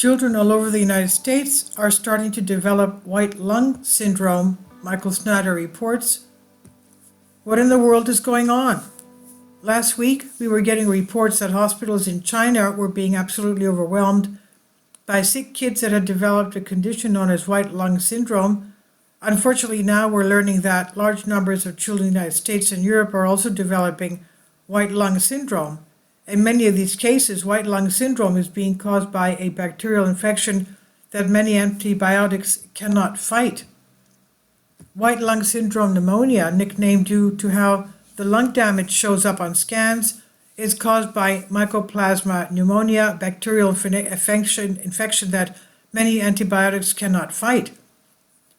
Children all over the United States are starting to develop white lung syndrome, Michael Snyder reports. What in the world is going on? Last week, we were getting reports that hospitals in China were being absolutely overwhelmed by sick kids that had developed a condition known as white lung syndrome. Unfortunately, now we're learning that large numbers of children in the United States and Europe are also developing white lung syndrome. In many of these cases, white lung syndrome is being caused by a bacterial infection that many antibiotics cannot fight. White lung syndrome pneumonia, nicknamed due to how the lung damage shows up on scans, is caused by Mycoplasma pneumonia, bacterial infection that many antibiotics cannot fight.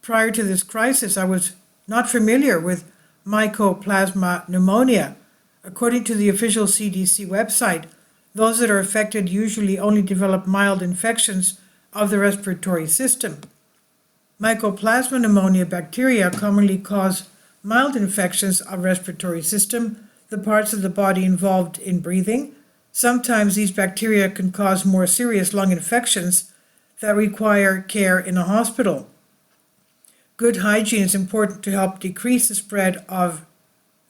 Prior to this crisis, I was not familiar with Mycoplasma pneumonia. According to the official CDC website, those that are affected usually only develop mild infections of the respiratory system. Mycoplasma pneumonia bacteria commonly cause mild infections of respiratory system, the parts of the body involved in breathing. Sometimes these bacteria can cause more serious lung infections that require care in a hospital. Good hygiene is important to help decrease the spread of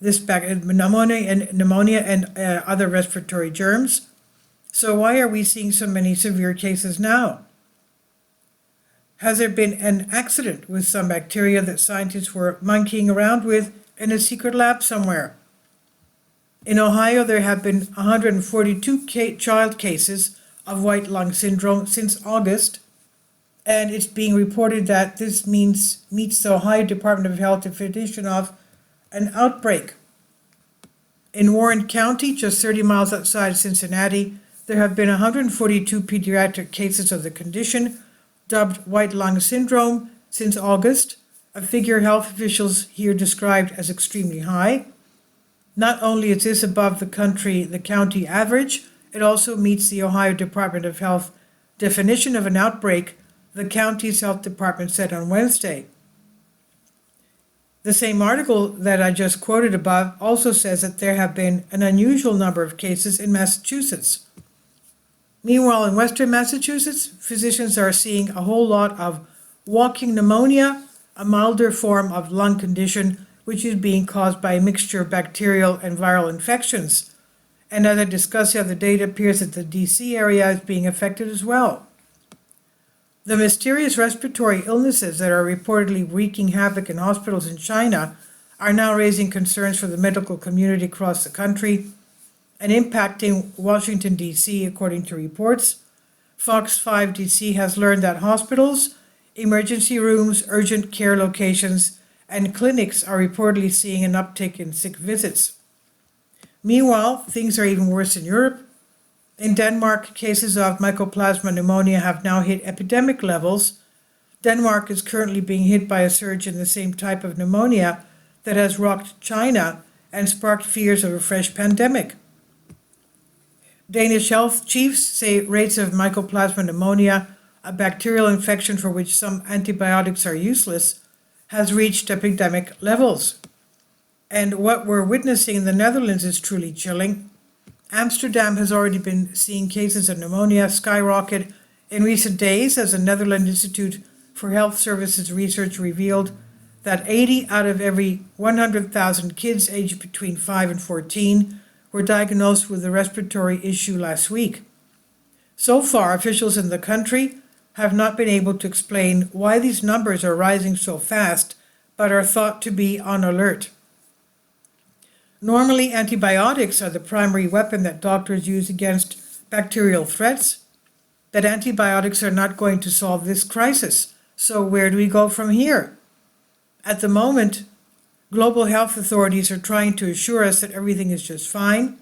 this pneumonia and other respiratory germs. So why are we seeing so many severe cases now? Has there been an accident with some bacteria that scientists were monkeying around with in a secret lab somewhere? In Ohio, there have been 142 child cases of white lung syndrome since August, and it's being reported that this meets the Ohio Department of Health definition of an outbreak. In Warren County, just 30 miles outside Cincinnati, there have been 142 pediatric cases of the condition, dubbed white lung syndrome, since August, a figure health officials here described as extremely high. Not only is this above the county average, it also meets the Ohio Department of Health definition of an outbreak, the county's health department said on Wednesday. The same article that I just quoted above also says that there have been an unusual number of cases in Massachusetts. Meanwhile, in Western Massachusetts, physicians are seeing a whole lot of walking pneumonia, a milder form of lung condition, which is being caused by a mixture of bacterial and viral infections. And as I discussed the other day, it appears that the DC area is being affected as well. The mysterious respiratory illnesses that are reportedly wreaking havoc in hospitals in China are now raising concerns for the medical community across the country and impacting Washington, D.C., according to reports. Fox 5 D.C. has learned that hospitals, emergency rooms, urgent care locations, and clinics are reportedly seeing an uptick in sick visits. Meanwhile, things are even worse in Europe. In Denmark, cases of Mycoplasma pneumonia have now hit epidemic levels. Denmark is currently being hit by a surge in the same type of pneumonia that has rocked China and sparked fears of a fresh pandemic. Danish health chiefs say rates of Mycoplasma pneumonia, a bacterial infection for which some antibiotics are useless, has reached epidemic levels. And what we're witnessing in the Netherlands is truly chilling. Amsterdam has already been seeing cases of pneumonia skyrocket in recent days as the Netherlands Institute for Health Services research revealed that 80 out of every 100,000 kids aged between 5 and 14 were diagnosed with a respiratory issue last week. So far, officials in the country have not been able to explain why these numbers are rising so fast, but are thought to be on alert. Normally, antibiotics are the primary weapon that doctors use against bacterial threats, but antibiotics are not going to solve this crisis. So where do we go from here? At the moment, global health authorities are trying to assure us that everything is just fine,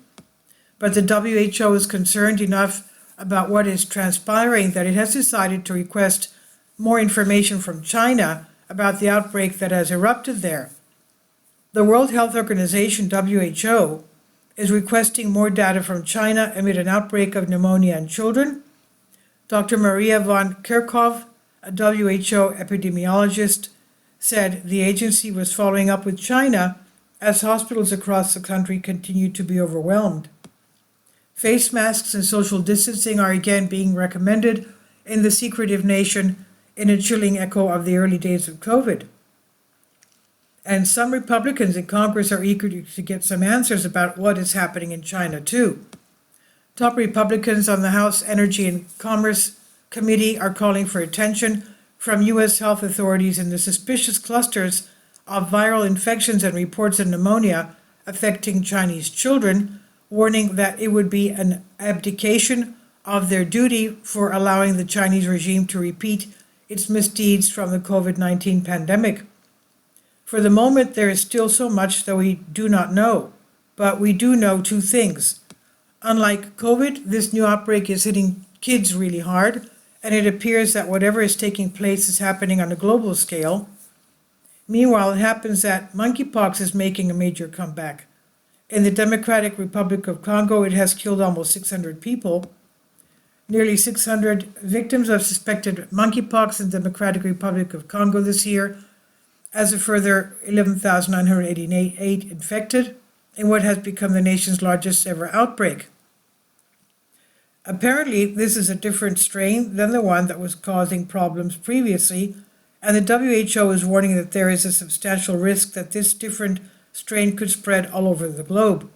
but the WHO is concerned enough about what is transpiring that it has decided to request more information from China about the outbreak that has erupted there. The World Health Organization, WHO, is requesting more data from China amid an outbreak of pneumonia in children. Dr. Maria von Kerkhove, a WHO epidemiologist, said the agency was following up with China as hospitals across the country continue to be overwhelmed. Face masks and social distancing are again being recommended in the secretive nation in a chilling echo of the early days of COVID. And some Republicans in Congress are eager to get some answers about what is happening in China, too. Top Republicans on the House Energy and Commerce Committee are calling for attention from U.S. health authorities in the suspicious clusters of viral infections and reports of pneumonia affecting Chinese children, warning that it would be an abdication of their duty for allowing the Chinese regime to repeat its misdeeds from the COVID-19 pandemic. For the moment, there is still so much that we do not know, but we do know two things. Unlike COVID, this new outbreak is hitting kids really hard, and it appears that whatever is taking place is happening on a global scale. Meanwhile, it happens that monkeypox is making a major comeback. In the Democratic Republic of Congo, it has killed almost 600 people. Nearly 600 victims of suspected monkeypox in the Democratic Republic of Congo this year, as a further 11,988 infected in what has become the nation's largest ever outbreak. Apparently, this is a different strain than the one that was causing problems previously, and the WHO is warning that there is a substantial risk that this different strain could spread all over the globe.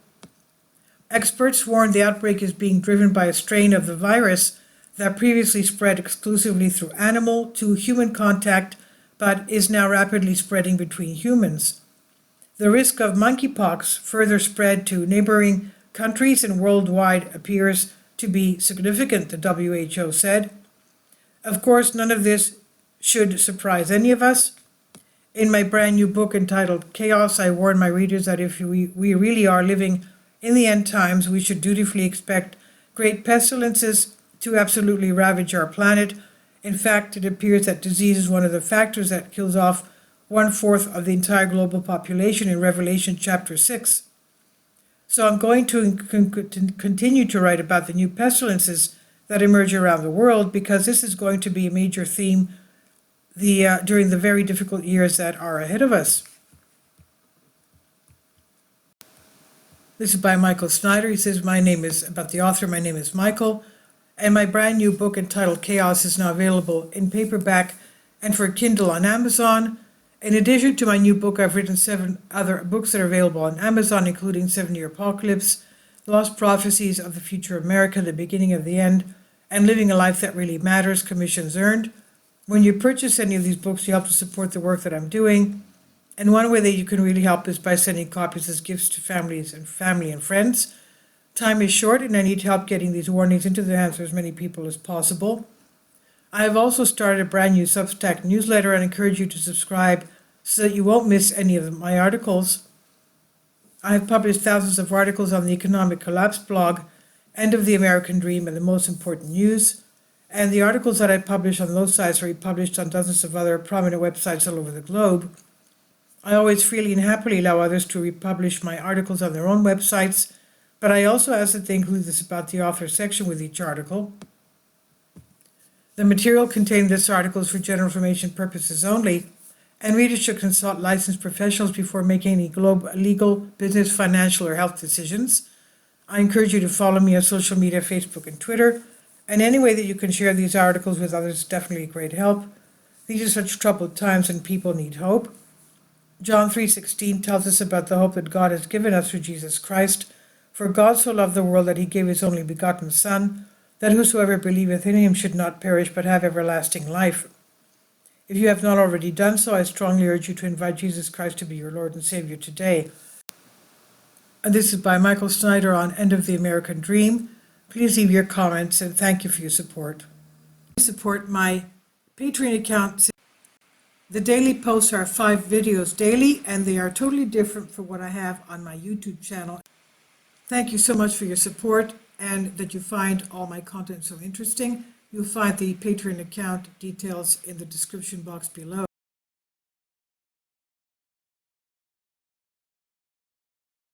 Experts warn the outbreak is being driven by a strain of the virus that previously spread exclusively through animal to human contact, but is now rapidly spreading between humans. The risk of monkeypox further spread to neighboring countries and worldwide appears to be significant, the WHO said. Of course, none of this should surprise any of us. In my brand new book entitled Chaos, I warn my readers that if we really are living in the end times, we should dutifully expect great pestilences to absolutely ravage our planet. In fact, it appears that disease is one of the factors that kills off 1/4 of the entire global population in Revelation chapter 6. So I'm going to continue to write about the new pestilences that emerge around the world, because this is going to be a major theme during the very difficult years that are ahead of us. This is by Michael Snyder. He says, my name is Michael, and my brand new book entitled Chaos is now available in paperback and for Kindle on Amazon. In addition to my new book, I've written 7 other books that are available on Amazon, including 7-Year Apocalypse, Lost Prophecies of the Future of America, The Beginning of the End, and Living a Life That Really Matters, commissions earned. When you purchase any of these books, you help to support the work that I'm doing. And one way that you can really help is by sending copies as gifts to family and friends. Time is short, and I need help getting these warnings into the hands of as many people as possible. I have also started a brand new Substack newsletter and encourage you to subscribe so that you won't miss any of my articles. I have published thousands of articles on the Economic Collapse blog, End of the American Dream, and the Most Important News. And the articles that I publish on those sites are republished on dozens of other prominent websites all over the globe. I always freely and happily allow others to republish my articles on their own websites, but I also ask that they include this about the author section with each article. The material contained in this article is for general information purposes only, and readers should consult licensed professionals before making any legal, business, financial, or health decisions. I encourage you to follow me on social media, Facebook and Twitter, and any way that you can share these articles with others is definitely a great help. These are such troubled times and people need hope. John 3:16 tells us about the hope that God has given us through Jesus Christ. For God so loved the world that he gave his only begotten Son, that whosoever believeth in him should not perish but have everlasting life. If you have not already done so, I strongly urge you to invite Jesus Christ to be your Lord and Savior today. And this is by Michael Snyder on End of the American Dream. Please leave your comments and thank you for your support. Support my Patreon account. The daily posts are 5 videos daily, and they are totally different from what I have on my YouTube channel. Thank you so much for your support and that you find all my content so interesting. You'll find the Patreon account details in the description box below.